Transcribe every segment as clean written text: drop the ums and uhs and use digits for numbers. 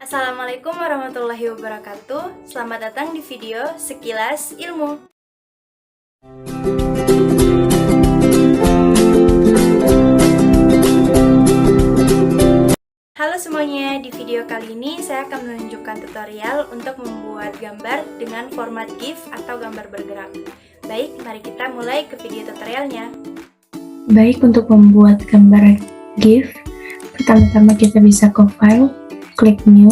Assalamualaikum warahmatullahi wabarakatuh. Selamat datang di video Sekilas Ilmu. Halo semuanya, di video kali ini saya akan menunjukkan tutorial untuk membuat gambar dengan format GIF atau gambar bergerak. Baik, mari kita mulai ke video tutorialnya. Baik, untuk membuat gambar GIF, pertama-tama kita bisa ke File, klik New.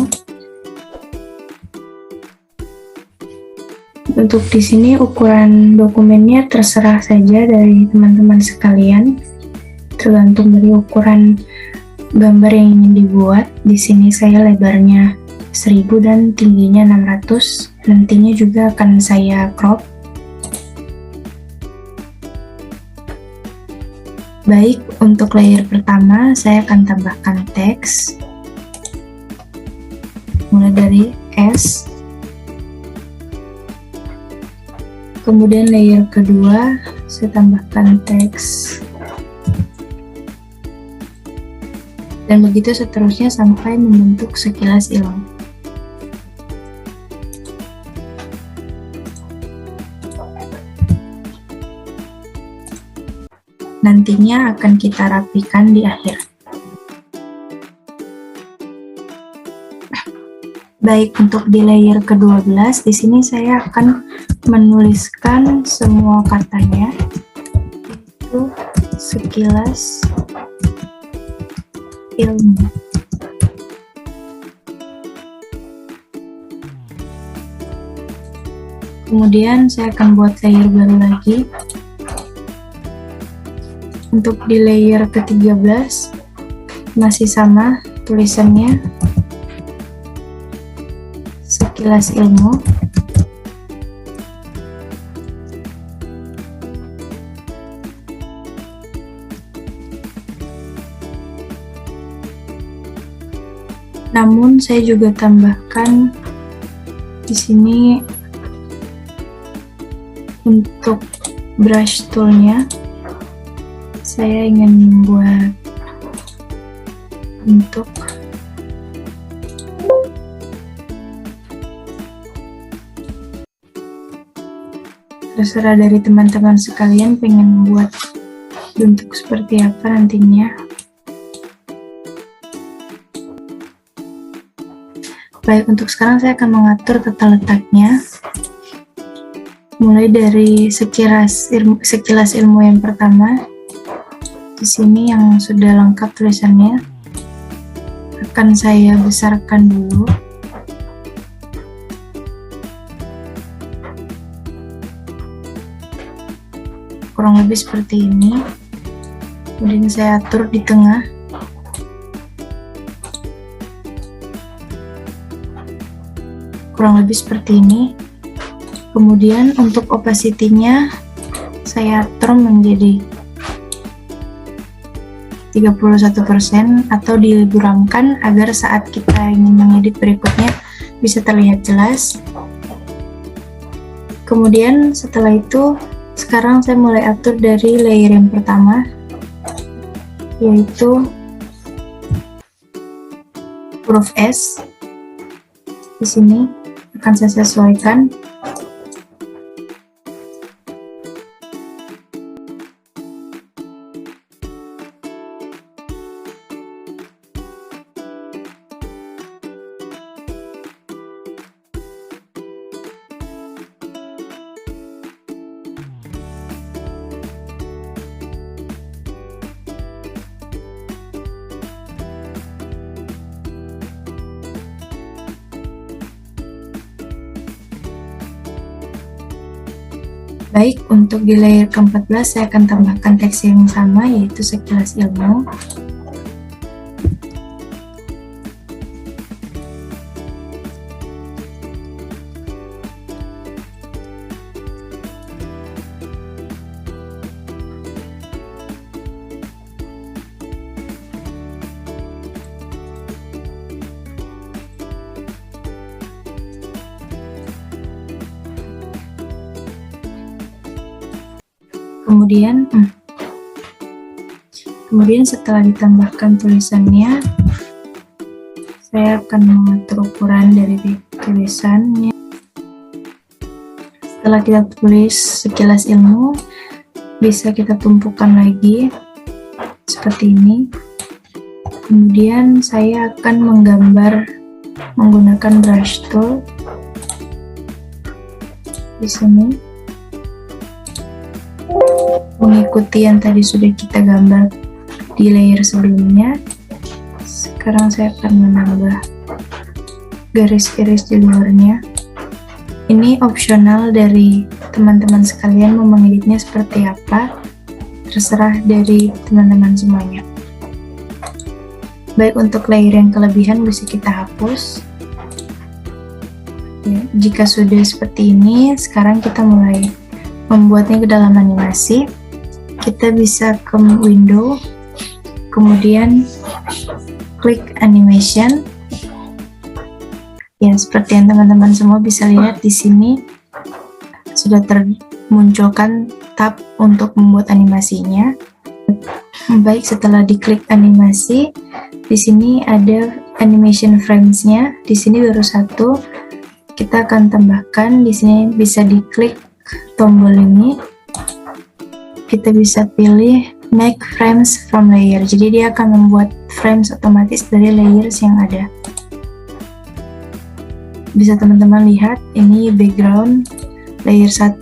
Untuk di sini ukuran dokumennya terserah saja dari teman-teman sekalian, tergantung dari ukuran gambar yang ingin dibuat. Di sini saya lebarnya 1000 dan tingginya 600. Nantinya juga akan saya crop. Baik, untuk layer pertama saya akan tambahkan teks mulai dari S. Kemudian layer kedua saya tambahkan teks, dan begitu seterusnya sampai membentuk sekilas ilmu. Nantinya akan kita rapikan di akhir. Baik, untuk di layer ke-12 di sini saya akan menuliskan semua katanya, itu sekilas ilmu. Kemudian saya akan buat layer baru lagi. Untuk di layer ke-13 masih sama tulisannya, sekilas ilmu. Namun saya juga tambahkan di sini untuk brush toolnya, saya ingin membuat bentuk terserah dari teman-teman sekalian pengen membuat bentuk seperti apa nantinya. Baik, untuk sekarang saya akan mengatur tata letaknya. Mulai dari sekilas ilmu yang pertama. Di sini yang sudah lengkap tulisannya akan saya besarkan dulu. Kurang lebih seperti ini. Kemudian saya atur di tengah. Kurang lebih seperti ini. Kemudian untuk opacity-nya saya atur menjadi 31% atau diburamkan agar saat kita ingin mengedit berikutnya bisa terlihat jelas. Kemudian setelah itu, sekarang saya mulai atur dari layer yang pertama, yaitu huruf S. Di sini akan saya sesuaikan. Baik, untuk di layer ke-14 saya akan tambahkan teks yang sama, yaitu sekilas ilmu. Kemudian setelah ditambahkan tulisannya, saya akan mengatur ukuran dari tulisannya. Setelah kita tulis sekilas ilmu, bisa kita tumpukan lagi seperti ini. Kemudian saya akan menggambar menggunakan brush tool di sini, mengikuti yang tadi sudah kita gambar di layer sebelumnya. Sekarang saya akan menambah garis-garis di luarnya. Ini opsional dari teman-teman sekalian, mau mengeditnya seperti apa, terserah dari teman-teman semuanya. Baik, untuk layer yang kelebihan bisa kita hapus. Ya, jika sudah seperti ini, sekarang kita mulai membuatnya ke dalam animasi. Kita bisa ke window, kemudian klik animation. Ya, seperti yang teman-teman semua bisa lihat di sini sudah termunculkan tab untuk membuat animasinya. Baik, setelah diklik animasi, di sini ada animation frames-nya. Di sini baru satu. Kita akan tambahkan. Di sini bisa diklik tombol ini. Kita bisa pilih make frames from layer. Jadi dia akan membuat frames otomatis dari layers yang ada. Bisa teman-teman lihat, ini background layer 1,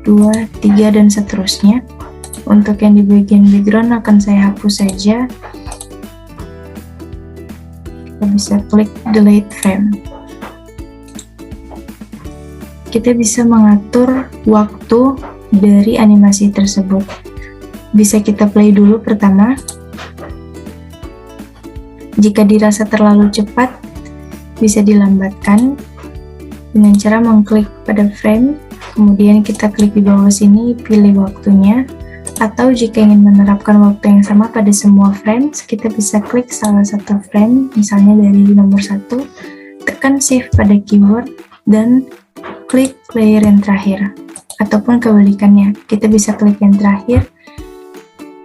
2, 3, dan seterusnya. Untuk yang di bagian background akan saya hapus saja. Kita bisa klik delete frame. Kita bisa mengatur waktu dari animasi tersebut. Bisa kita play dulu pertama. Jika dirasa terlalu cepat, bisa dilambatkan dengan cara mengklik pada frame, kemudian kita klik di bawah sini, pilih waktunya. Atau jika ingin menerapkan waktu yang sama pada semua frames, kita bisa klik salah satu frame, misalnya dari nomor 1, tekan shift pada keyboard, dan klik layer yang terakhir. Ataupun kebalikannya, kita bisa klik yang terakhir,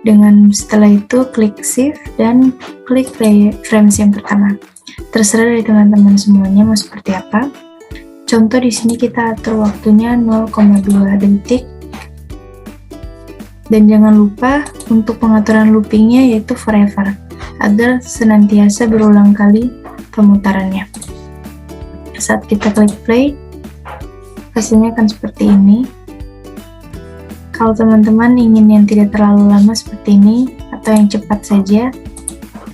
dengan setelah itu klik shift dan klik layer frames yang pertama. Terserah dari teman-teman semuanya mau seperti apa. Contoh di sini kita atur waktunya 0,2 detik. Dan jangan lupa untuk pengaturan loopingnya yaitu forever, agar senantiasa berulang kali pemutarannya. Saat kita klik play, hasilnya akan seperti ini. Kalau teman-teman ingin yang tidak terlalu lama seperti ini, atau yang cepat saja,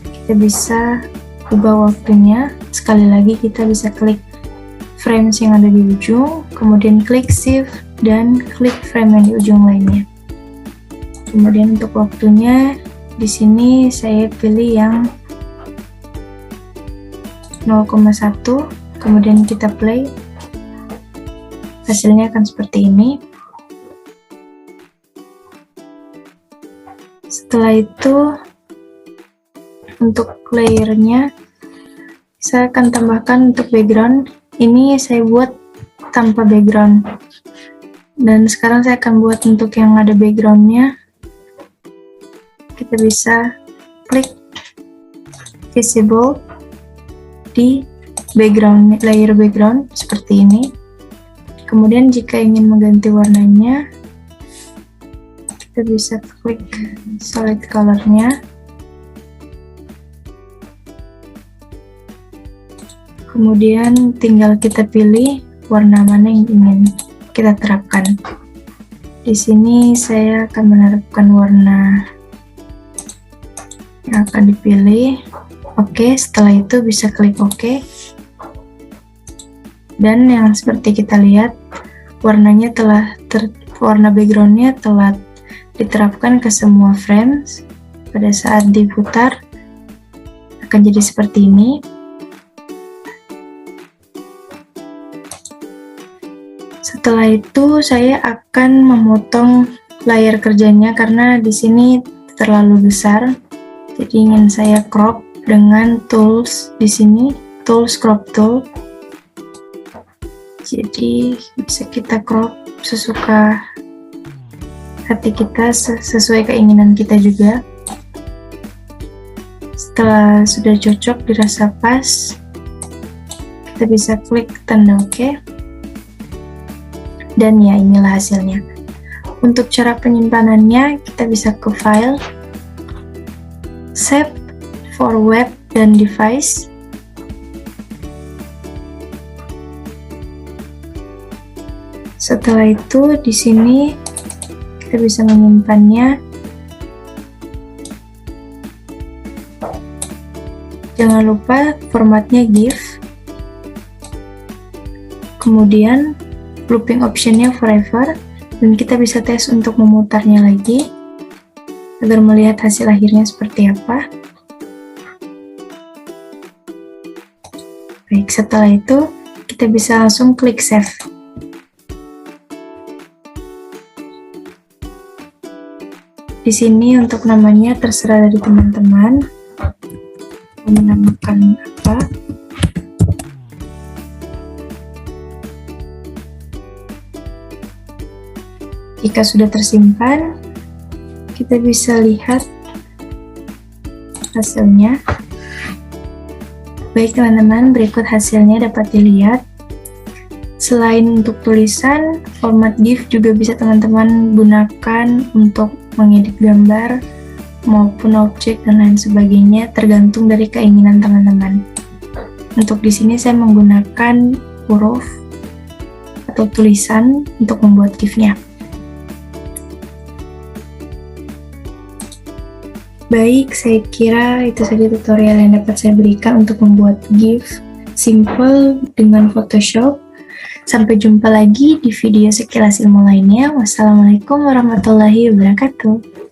kita bisa ubah waktunya. Sekali lagi kita bisa klik frames yang ada di ujung, kemudian klik shift dan klik frame yang di ujung lainnya. Kemudian untuk waktunya di sini saya pilih yang 0,1, kemudian kita play. Hasilnya akan seperti ini. Setelah itu untuk layernya saya akan tambahkan untuk background. Ini saya buat tanpa background, dan sekarang saya akan buat untuk yang ada backgroundnya. Kita bisa klik visible di background, layer background seperti ini. Kemudian jika ingin mengganti warnanya, kita bisa klik solid color-nya. Kemudian tinggal kita pilih warna mana yang ingin kita terapkan. Di sini saya akan menerapkan warna yang akan dipilih. Oke, setelah itu bisa klik OK. Dan yang seperti kita lihat, warnanya warna backgroundnya telah diterapkan ke semua frames. Pada saat diputar akan jadi seperti ini. Setelah itu saya akan memotong layar kerjanya karena di sini terlalu besar. Jadi ingin saya crop dengan tools di sini, tools crop tool. Jadi bisa kita crop sesuka hati kita, sesuai keinginan kita juga. Setelah sudah cocok, dirasa pas, kita bisa klik tanda OK. Dan ya, inilah hasilnya. Untuk cara penyimpanannya, kita bisa ke File, Save for Web dan Device. Setelah itu, di sini kita bisa menyimpannya. Jangan lupa formatnya GIF. Kemudian looping optionnya forever, dan kita bisa tes untuk memutarnya lagi agar melihat hasil akhirnya seperti apa. Baik, setelah itu kita bisa langsung klik save. Di sini untuk namanya terserah dari teman-teman mau menamakan apa. Jika sudah tersimpan, kita bisa lihat hasilnya. Baik teman-teman, berikut hasilnya dapat dilihat. Selain untuk tulisan, format GIF juga bisa teman-teman gunakan untuk mengedit gambar maupun objek dan lain sebagainya, tergantung dari keinginan teman-teman. Untuk di sini saya menggunakan huruf atau tulisan untuk membuat GIF-nya. Baik, saya kira itu saja tutorial yang dapat saya berikan untuk membuat GIF simple dengan Photoshop. Sampai jumpa lagi di video sekilas ilmu lainnya. Wassalamualaikum warahmatullahi wabarakatuh.